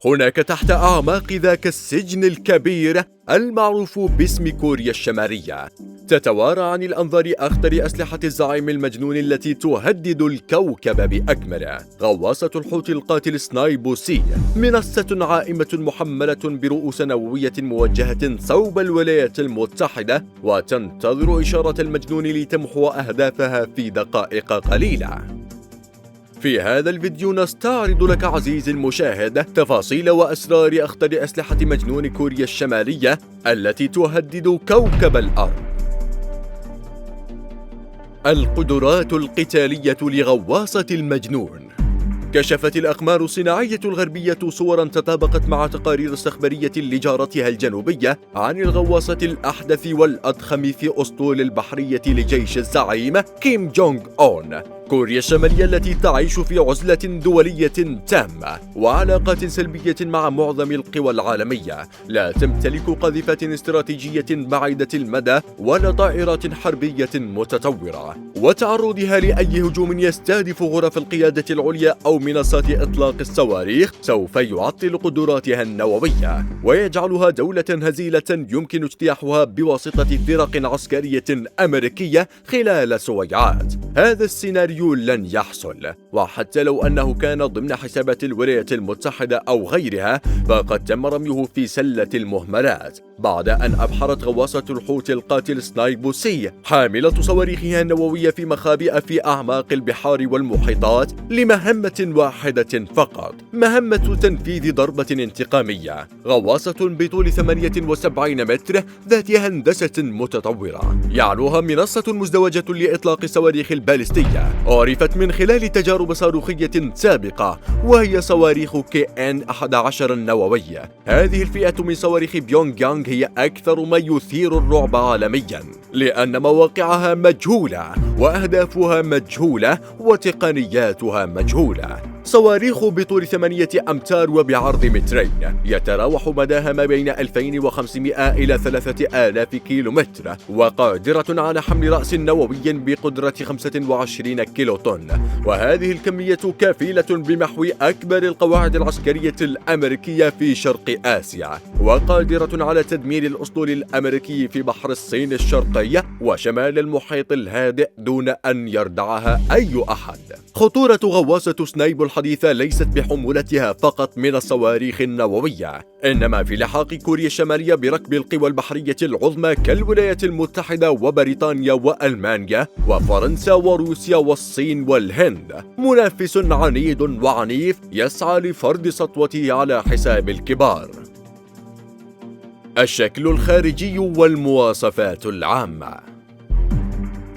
هناك تحت أعماق ذاك السجن الكبير المعروف باسم كوريا الشمالية تتوارى عن الأنظار أخطر أسلحة الزعيم المجنون التي تهدد الكوكب بأكمله. غواصة الحوت القاتل سنايبو سي، منصة عائمة محملة برؤوس نووية موجهة صوب الولايات المتحدة، وتنتظر إشارة المجنون لتمحو أهدافها في دقائق قليلة. في هذا الفيديو نستعرض لك عزيزي المشاهد تفاصيل وأسرار أخطر أسلحة مجنون كوريا الشمالية التي تهدد كوكب الأرض. القدرات القتالية لغواصة المجنون. كشفت الأقمار الصناعية الغربية صوراً تطابقت مع تقارير استخبارية لجارتها الجنوبية عن الغواصة الأحدث والأضخم في أسطول البحرية لجيش الزعيم كيم جونغ أون. كوريا الشمالية التي تعيش في عزلة دولية تامة وعلاقات سلبية مع معظم القوى العالمية، لا تمتلك قاذفات استراتيجية بعيدة المدى ولا طائرات حربية متطورة، وتعرضها لأي هجوم يستهدف غرف القيادة العليا أو منصات إطلاق الصواريخ سوف يعطل قدراتها النووية ويجعلها دولة هزيلة يمكن اجتياحها بواسطة فرق عسكرية أمريكية خلال سويعات. هذا السيناريو لن يحصل، وحتى لو أنه كان ضمن حسابات الولايات المتحدة أو غيرها فقد تم رميه في سلة المهملات بعد أن أبحرت غواصة الحوت القاتل سنايبو سي حاملة صواريخها النووية في مخابئ في أعماق البحار والمحيطات لمهمة واحدة فقط، مهمة تنفيذ ضربة انتقامية. غواصة بطول 78 متر ذات هندسة متطورة يعلوها منصة مزدوجة لإطلاق الصواريخ البالستية عرفت من خلال تجارب صاروخية سابقة، وهي صواريخ KN-11 النووية. هذه الفئة من صواريخ بيونغ يانغ هي أكثر ما يثير الرعب عالميا، لأن مواقعها مجهولة وأهدافها مجهولة وتقنياتها مجهولة. صواريخ بطول 8 أمتار وبعرض مترين، يتراوح مداها ما بين 2500 إلى 3000 كيلومتر، وقادرة على حمل رأس نووي بقدرة 25 كيلو طن، وهذه الكمية كفيلة بمحو أكبر القواعد العسكرية الأمريكية في شرق آسيا، وقادرة على تدمير الأسطول الأمريكي في بحر الصين الشرقي وشمال المحيط الهادئ دون أن يردعها أي أحد. خطورة غواصة سنايبو الحديثة ليست بحمولتها فقط من الصواريخ النووية، إنما في لحاق كوريا الشمالية بركب القوى البحرية العظمى كالولايات المتحدة وبريطانيا وألمانيا وفرنسا وروسيا والصين والهند، منافس عنيد وعنيف يسعى لفرض سطوته على حساب الكبار. الشكل الخارجي والمواصفات العامة.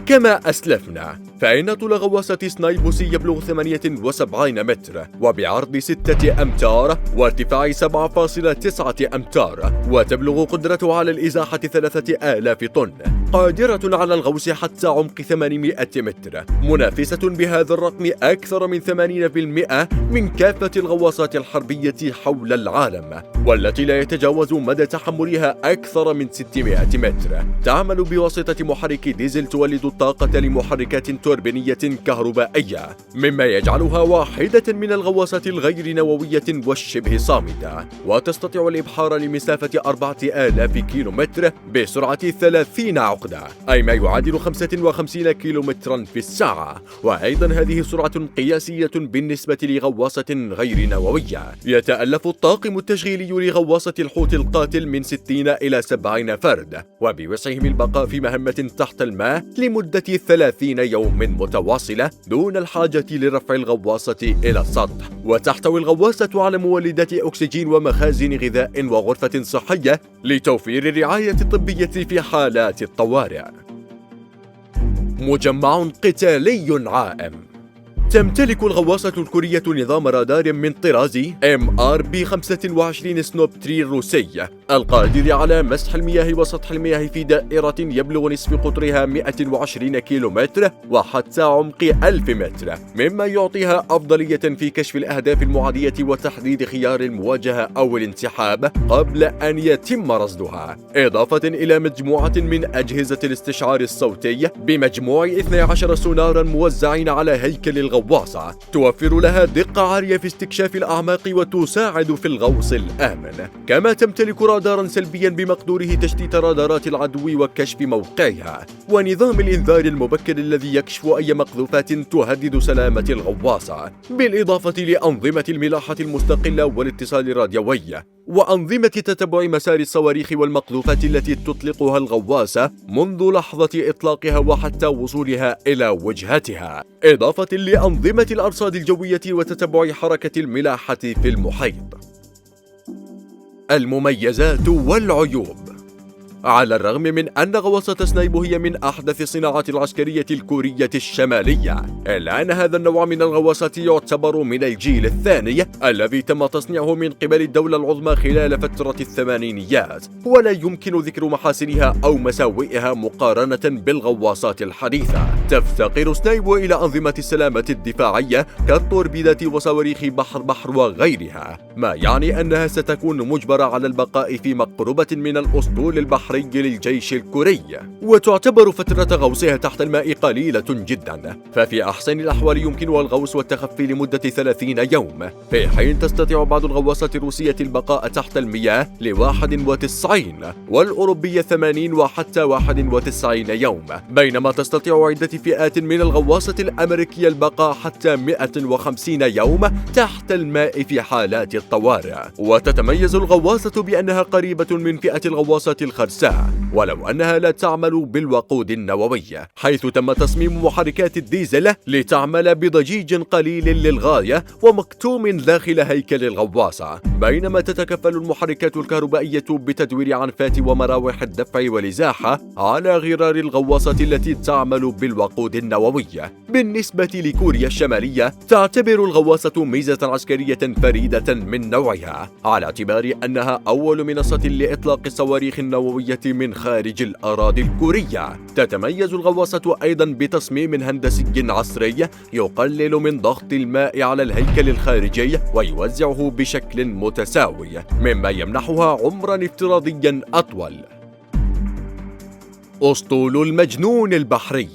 كما أسلفنا فإن طول غواصة سنايبو سي يبلغ 78 متر وبعرض 6 أمتار وارتفاع 7.9 أمتار، وتبلغ قدرته على الإزاحة 3000 طن، قادرة على الغوص حتى عمق 800 متر، منافسة بهذا الرقم أكثر من 80% من كافة الغواصات الحربية حول العالم، والتي لا يتجاوز مدى تحملها أكثر من 600 متر. تعمل بواسطة محرك ديزل تولد الطاقة لمحركات توربينية كهربائية، مما يجعلها واحدة من الغواصات الغير نووية والشبه صامتة، وتستطيع الإبحار لمسافة 4000 كيلومتر بسرعة 30 عقدة، أي ما يعادل 55 كيلومترا في الساعة، وأيضا هذه سرعة قياسية بالنسبة لغواصة غير نووية. يتألف الطاقم التشغيلي لغواصة الحوت القاتل من 60 إلى 70 فرد، وبوسعهم البقاء في مهمة تحت الماء لمدة 30 يوم متواصلة دون الحاجة لرفع الغواصة إلى السطح. وتحتوي الغواصة على مولدات أكسجين ومخازن غذاء وغرفة صحية لتوفير الرعاية الطبية في حالات الطوارئ. مجمع قتالي عائم. تمتلك الغواصة الكورية نظام رادار من طراز MRB-25 سنوب 3 الروسي القادر على مسح المياه وسطح المياه في دائرة يبلغ نصف قطرها 120 كيلومتر وحتى عمق 1000 متر، مما يعطيها أفضلية في كشف الأهداف المعادية وتحديد خيار المواجهة أو الانسحاب قبل أن يتم رصدها، إضافة إلى مجموعة من أجهزة الاستشعار الصوتي بمجموع 12 سونارا موزعين على هيكل الغواصة الغواصة، توفر لها دقة عالية في استكشاف الأعماق وتساعد في الغوص الآمن، كما تمتلك رادارا سلبيا بمقدوره تشتيت رادارات العدو وكشف موقعها، ونظام الإنذار المبكر الذي يكشف أي مقذوفات تهدد سلامة الغواصة، بالإضافة لأنظمة الملاحة المستقلة والاتصال الراديوي، وأنظمة تتبع مسار الصواريخ والمقذوفات التي تطلقها الغواصة منذ لحظة إطلاقها وحتى وصولها إلى وجهتها، إضافة لأنظمة الأرصاد الجوية وتتبع حركة الملاحة في المحيط. المميزات والعيوب. على الرغم من أن غواصة سنايب هي من أحدث الصناعات العسكرية الكورية الشمالية، إلا أن هذا النوع من الغواصات يعتبر من الجيل الثاني الذي تم تصنيعه من قبل الدولة العظمى خلال فترة الثمانينيات، ولا يمكن ذكر محاسنها أو مساوئها مقارنة بالغواصات الحديثة. تفتقر سنايب إلى أنظمة السلامة الدفاعية كالتوربيدات وصواريخ بحر وغيرها، ما يعني أنها ستكون مجبرة على البقاء في مقربة من الأسطول البحري للجيش الكوري، وتعتبر فترة غوصها تحت الماء قليلة جدا، ففي أحسن الأحوال يمكنها الغوص والتخفي لمدة 30 يوم، في حين تستطيع بعض الغواصات الروسية البقاء تحت المياه ل91 والأوروبية 80 وحتى 91 يوم، بينما تستطيع عدة فئات من الغواصة الأمريكية البقاء حتى 150 يوم تحت الماء في حالات الطوارئ. وتتميز الغواصة بأنها قريبة من فئة الغواصات الخرساء، ولو أنها لا تعمل بالوقود النووي، حيث تم تصميم محركات الديزل لتعمل بضجيج قليل للغاية ومكتوم داخل هيكل الغواصة، بينما تتكفل المحركات الكهربائية بتدوير عنفات ومراوح الدفع والإزاحة على غرار الغواصة التي تعمل بالوقود النووي. بالنسبة لكوريا الشمالية، تعتبر الغواصة ميزة عسكرية فريدة من نوعها، على اعتبار أنها أول منصة لإطلاق الصواريخ النووية من خارج الأراضي الكورية. تتميز الغواصة أيضا بتصميم هندسي عصري يقلل من ضغط الماء على الهيكل الخارجي ويوزعه بشكل متساوي، مما يمنحها عمرا افتراضيا أطول. أسطول المجنون البحري.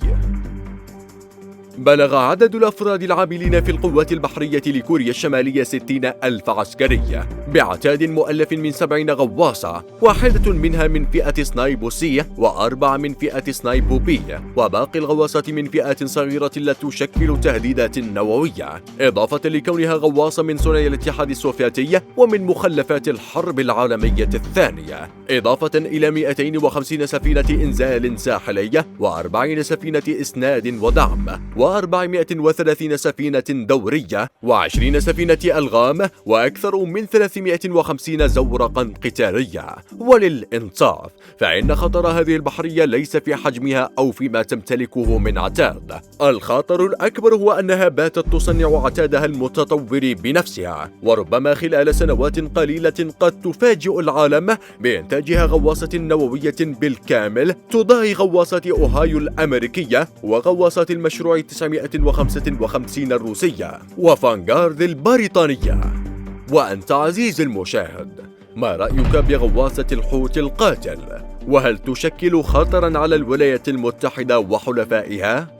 بلغ عدد الأفراد العاملين في القوات البحرية لكوريا الشمالية 60,000 عسكري، بعتاد مؤلف من 70 غواصة، واحدة منها من فئة سنايب سي و4 من فئة سنايب بي، وباقي الغواصات من فئات صغيرة لا تشكل تهديدات نووية، إضافة لكونها غواصة من صنع الاتحاد السوفيتي ومن مخلفات الحرب العالمية الثانية، إضافة إلى 250 سفينة إنزال ساحلية و40 سفينة إسناد ودعم و430 سفينة دورية و20 سفينة ألغام وأكثر من 350 زورقا قتالية. وللإنصاف فإن خطر هذه البحرية ليس في حجمها أو فيما تمتلكه من عتاد، الخطر الأكبر هو أنها باتت تصنع عتادها المتطور بنفسها، وربما خلال سنوات قليلة قد تفاجئ العالم بإنتاجها غواصة نووية بالكامل تضاهي غواصات أوهايو الأمريكية وغواصات المشروع 955 الروسية وفانغارد البريطانية. وأنت عزيز المشاهد، ما رأيك بغواصة الحوت القاتل؟ وهل تشكل خطراً على الولايات المتحدة وحلفائها؟